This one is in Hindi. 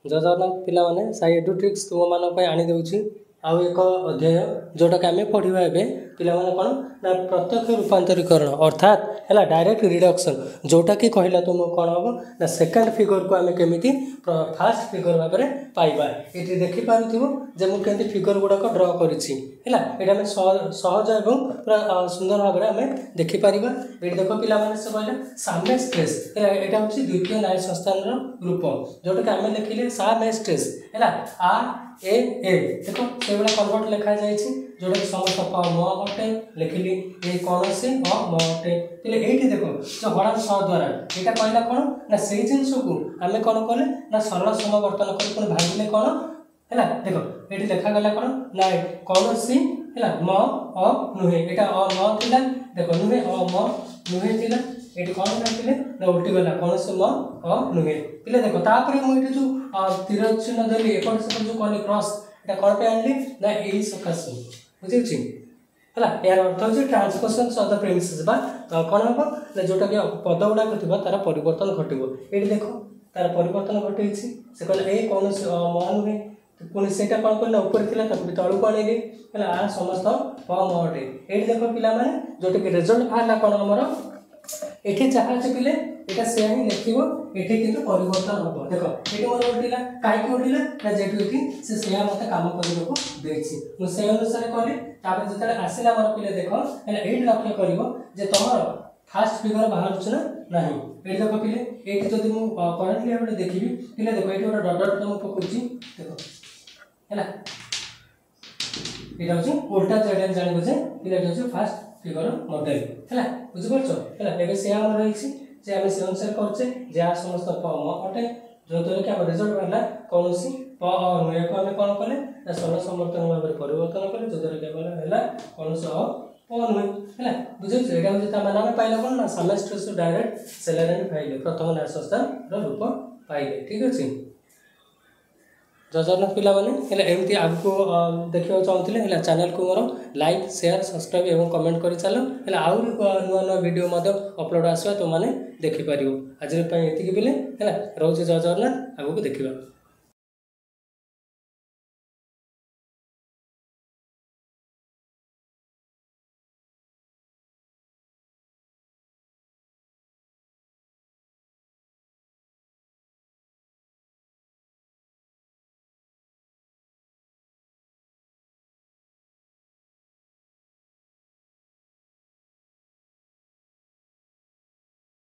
जय जगन्नाथ पिलाने साई एडुट्रिक्स तुम मान आनी दूसरी आउ एक अध्याय जोटा कि आम पढ़ा एवं पिलाने कौन ना प्रत्यक्ष रूपांतरीकरण अर्थात है डायरेक्ट रिडक्शन जोटा कि कहला तुम कौन हम ना सेकेंड फिगर को आम केमी फास्ट फिगर भाव में पाइबा ये देखिपु जे मुझे फिगर गुड़ाक ड्र करें सहज एवं पूरा सुंदर भाव में आम देखिपर ये देख पे से कहले सामे स्ट्रेस यहाँ हूँ द्वितीय नाड़ी संस्थान रूप जोटा कि आम लिखिले सामे स्ट्रेस है आ ए ए देखो से कन्वर्ट लिखा जाए जोटा कि समस्त प म अटे लिखिली ये कौन से ह म अटे ये देखो जो हड़ा स द्वारा यहाँ कहला कौन ना से जिनस को आम कौन कले ना सरल समवर्तन कर भागिले कौन है देखो ये लिखागला कौन ना कौन सी है म अ नुहे यहाँ अ म थिला देखो नुहे अ म नुहे थिला ये कौन रखिले ना उल्टी गला कौन से म अ नुहे पे देखो तापर मुझे जो तीर चिन्ह देली एपट सेपट जो कहली क्रॉस ये कौन पे आनली ना यही सकाशे बुझे है यार अर्थ हो ट्रांसपोजिशन ऑफ द प्रेमिसेस बा कौन हम ना जोटा कि पद गुड़ाक थी तार परिवर्तन घटो ये देखो तार परिवर्तन घटे से कहला ए कौन से म नुहे पुणी से कौन कल ऊपर थी तलू को आने आ समस्त प म अटे ये देख पे जोटा कि रिजल्ट बाहर कौन आमर ये जहाँ पिले यहाँ से ही लिख ये कि परिवर्तन हम देख ये मोर उठिला कहीं उठिला ना जेठू ये से मत कम करने को मुझे अनुसार कली जो आसला मोर पिले देख ये लक्ष्य कर तुम फास्ट फिगर बाहर ना ना ये देख पिले ये जब मुझे करेन्टली देखी पिले देख ये गोटे डट डट तुम पकाऊँ देख है यहाँ हूँ उल्टा चैलेंज जानव जे पे फास्ट फिगर मॉडल है बुझीपार है से आम रही से आम से अनुसार करचे जहाँ समस्त प म अटे जो द्वारा कि आम रिजल्ट बाहर कौन सी प नुहे को आम कौन कले सरल समर्थन भाव में परिवर्तन कले जो द्वारा कि है कौन से अ प नुहे है बुझे यहाँ हूँ आम पाइल कौन ना सामे स्ट्रेस डायरेक्ट सेलेरी पाइले प्रथम नाड़ी संस्थान रूप पाइले ठीक अच्छे जय जगन्नाथ पिलाने एमती आगको देखा चाहूँगे है चैनल को मोर लाइक शेयर सब्सक्राइब और कमेंट कर चलो है आहुरी नुआ नुआ वीडियो अपलोड आसवा तुमने देखिपर आज ये बिले है रोचे जय जगन्नाथ आगको देखा।